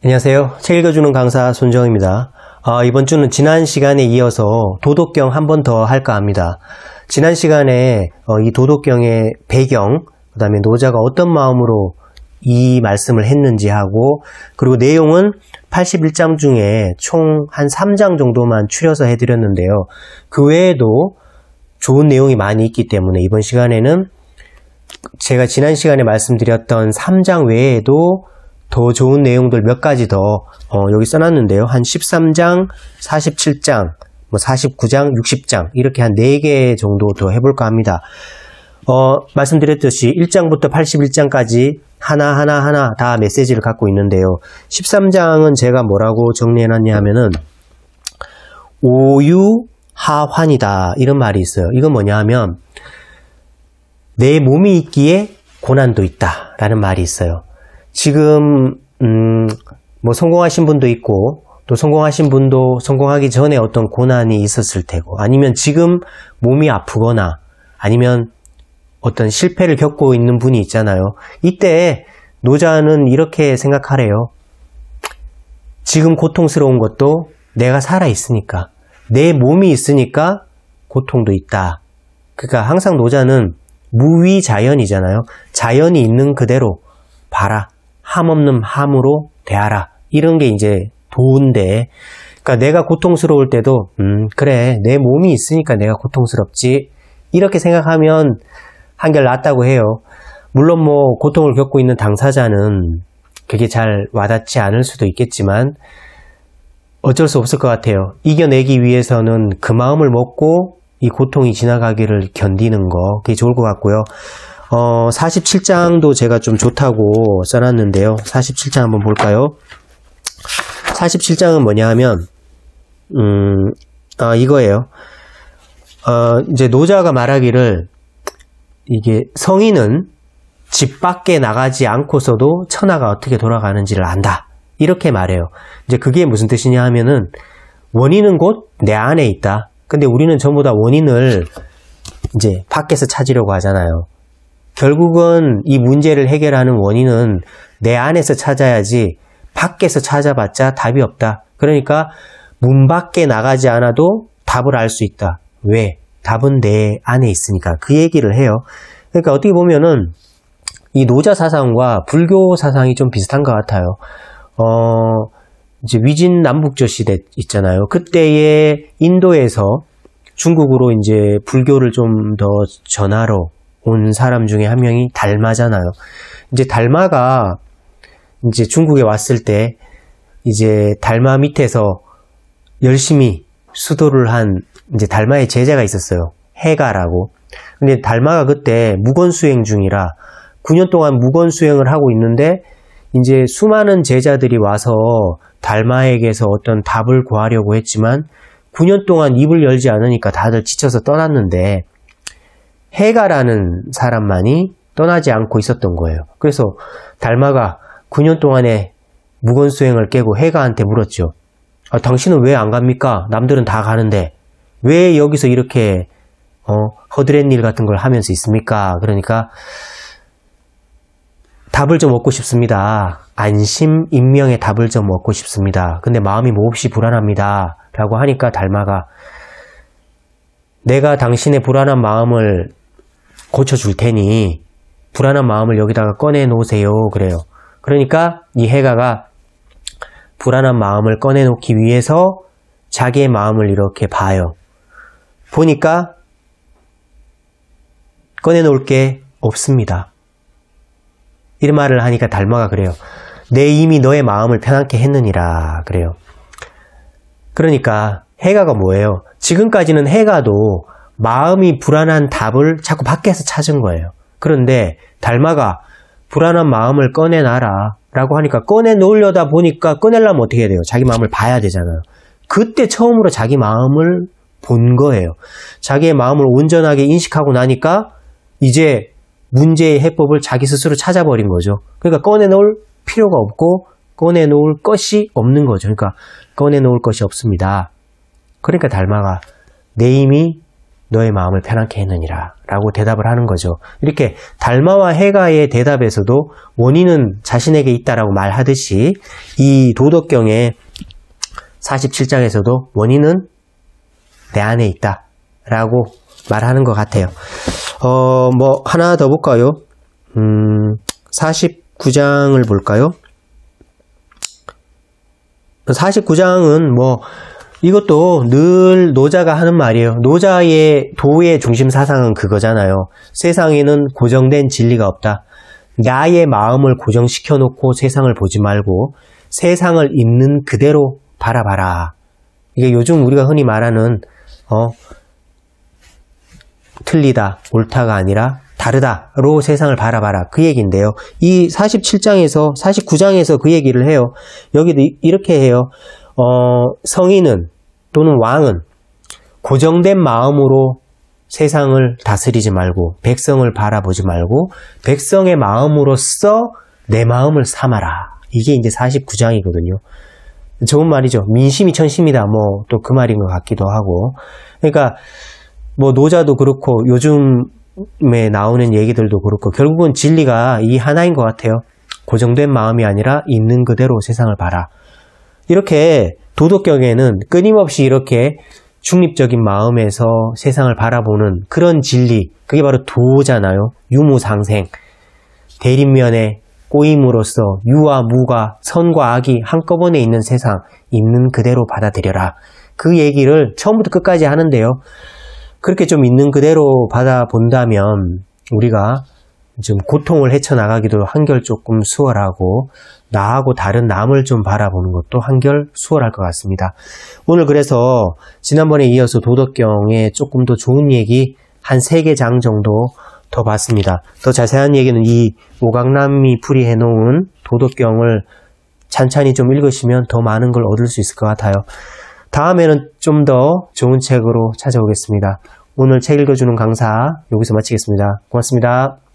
안녕하세요. 책 읽어주는 강사 손정입니다. 이번 주는 지난 시간에 이어서 도덕경 한 번 더 할까 합니다. 지난 시간에 이 도덕경의 배경, 그 다음에 노자가 어떤 마음으로 이 말씀을 했는지 하고, 그리고 내용은 81장 중에 총 한 3장 정도만 추려서 해드렸는데요. 그 외에도 좋은 내용이 많이 있기 때문에 이번 시간에는 제가 지난 시간에 말씀드렸던 3장 외에도 더 좋은 내용들 몇 가지 더 여기 써놨는데요. 한 13장, 47장, 49장, 60장 이렇게 한 4개 정도 더 해볼까 합니다. 말씀드렸듯이 1장부터 81장까지 하나 다 메시지를 갖고 있는데요. 13장은 제가 뭐라고 정리해놨냐 하면은 오유하환이다 이런 말이 있어요. 이건 뭐냐 하면 내 몸이 있기에 고난도 있다 라는 말이 있어요. 지금 성공하신 분도 있고 또 성공하신 분도 성공하기 전에 어떤 고난이 있었을 테고, 아니면 지금 몸이 아프거나 아니면 어떤 실패를 겪고 있는 분이 있잖아요. 이때 노자는 이렇게 생각하래요. 지금 고통스러운 것도 내가 살아있으니까, 내 몸이 있으니까 고통도 있다. 그러니까 항상 노자는 무위자연이잖아요. 자연이 있는 그대로 봐라. 함 없는 함으로 대하라. 이런 게 이제 도인데, 그러니까 내가 고통스러울 때도 그래, 내 몸이 있으니까 내가 고통스럽지, 이렇게 생각하면 한결 낫다고 해요. 물론 고통을 겪고 있는 당사자는 그게 잘 와닿지 않을 수도 있겠지만 어쩔 수 없을 것 같아요. 이겨내기 위해서는 그 마음을 먹고 이 고통이 지나가기를 견디는 거, 그게 좋을 것 같고요. 47장도 제가 좀 좋다고 써놨는데요. 47장 한번 볼까요? 47장은 뭐냐 하면 이거예요. 이제 노자가 말하기를, 이게 성인은 집 밖에 나가지 않고서도 천하가 어떻게 돌아가는지를 안다, 이렇게 말해요. 이제 그게 무슨 뜻이냐 하면은 원인은 곧 내 안에 있다. 근데 우리는 전부 다 원인을 이제 밖에서 찾으려고 하잖아요. 결국은 이 문제를 해결하는 원인은 내 안에서 찾아야지 밖에서 찾아봤자 답이 없다. 그러니까 문 밖에 나가지 않아도 답을 알 수 있다. 왜? 답은 내 안에 있으니까. 그 얘기를 해요. 그러니까 어떻게 보면은 이 노자 사상과 불교 사상이 좀 비슷한 것 같아요. 이제 위진 남북조 시대 있잖아요. 그때의 인도에서 중국으로 이제 불교를 좀 더 전하러 온 사람 중에 한 명이 달마잖아요. 이제 달마가 이제 중국에 왔을 때 이제 달마 밑에서 열심히 수도를 한 이제 달마의 제자가 있었어요. 해가라고. 근데 달마가 그때 무건수행 중이라 9년 동안 무건수행을 하고 있는데 이제 수많은 제자들이 와서 달마에게서 어떤 답을 구하려고 했지만 9년 동안 입을 열지 않으니까 다들 지쳐서 떠났는데 해가라는 사람만이 떠나지 않고 있었던 거예요. 그래서 달마가 9년 동안의 무건수행을 깨고 해가한테 물었죠. 당신은 왜 안 갑니까? 남들은 다 가는데 왜 여기서 이렇게 허드렛 일 같은 걸 하면서 있습니까? 그러니까 답을 좀 얻고 싶습니다. 안심, 인명의 답을 좀 얻고 싶습니다. 근데 마음이 몹시 불안합니다. 라고 하니까 달마가 내가 당신의 불안한 마음을 고쳐줄 테니 불안한 마음을 여기다가 꺼내 놓으세요. 그래요. 그러니까 이 해가가 불안한 마음을 꺼내 놓기 위해서 자기의 마음을 이렇게 봐요. 보니까 꺼내 놓을 게 없습니다. 이런 말을 하니까 달마가 그래요. 내 이미 너의 마음을 편안케 했느니라. 그래요. 그러니까 해가가 뭐예요? 지금까지는 해가도 마음이 불안한 답을 자꾸 밖에서 찾은 거예요. 그런데 달마가 불안한 마음을 꺼내놔라 라고 하니까 꺼내놓으려다 보니까 꺼내려면 어떻게 해야 돼요? 자기 마음을 봐야 되잖아요. 그때 처음으로 자기 마음을 본 거예요. 자기의 마음을 온전하게 인식하고 나니까 이제 문제의 해법을 자기 스스로 찾아버린 거죠. 그러니까 꺼내놓을 필요가 없고 꺼내놓을 것이 없는 거죠. 그러니까 꺼내놓을 것이 없습니다. 그러니까 달마가 내 힘이 너의 마음을 편안케 했느니라 라고 대답을 하는 거죠. 이렇게 달마와 해가의 대답에서도 원인은 자신에게 있다라고 말하듯이 이 도덕경의 47장에서도 원인은 내 안에 있다 라고 말하는 것 같아요. 뭐 하나 더 볼까요? 49장을 볼까요? 49장은 뭐 이것도 늘 노자가 하는 말이에요. 노자의 도의 중심 사상은 그거잖아요. 세상에는 고정된 진리가 없다. 나의 마음을 고정시켜 놓고 세상을 보지 말고 세상을 있는 그대로 바라봐라. 이게 요즘 우리가 흔히 말하는 틀리다, 옳다가 아니라 다르다로 세상을 바라봐라. 그 얘기인데요. 이 47장에서 49장에서 그 얘기를 해요. 여기도 이렇게 해요. 성인은 또는 왕은 고정된 마음으로 세상을 다스리지 말고 백성을 바라보지 말고 백성의 마음으로써 내 마음을 삼아라. 이게 이제 49장이거든요. 좋은 말이죠. 민심이 천심이다. 뭐 또 그 말인 것 같기도 하고. 그러니까 뭐 노자도 그렇고 요즘에 나오는 얘기들도 그렇고 결국은 진리가 이 하나인 것 같아요. 고정된 마음이 아니라 있는 그대로 세상을 봐라. 이렇게 도덕경에는 끊임없이 이렇게 중립적인 마음에서 세상을 바라보는 그런 진리, 그게 바로 도잖아요. 유무상생, 대립면에 꼬임으로써 유와 무가 선과 악이 한꺼번에 있는 세상, 있는 그대로 받아들여라. 그 얘기를 처음부터 끝까지 하는데요. 그렇게 좀 있는 그대로 받아본다면 우리가 좀 고통을 헤쳐나가기도 한결 조금 수월하고 나하고 다른 남을 좀 바라보는 것도 한결 수월할 것 같습니다. 오늘 그래서 지난번에 이어서 도덕경에 조금 더 좋은 얘기 한 3개 장 정도 더 봤습니다. 더 자세한 얘기는 이 오강남이 풀이해놓은 도덕경을 찬찬히 좀 읽으시면 더 많은 걸 얻을 수 있을 것 같아요. 다음에는 좀 더 좋은 책으로 찾아오겠습니다. 오늘 책 읽어주는 강사 여기서 마치겠습니다. 고맙습니다.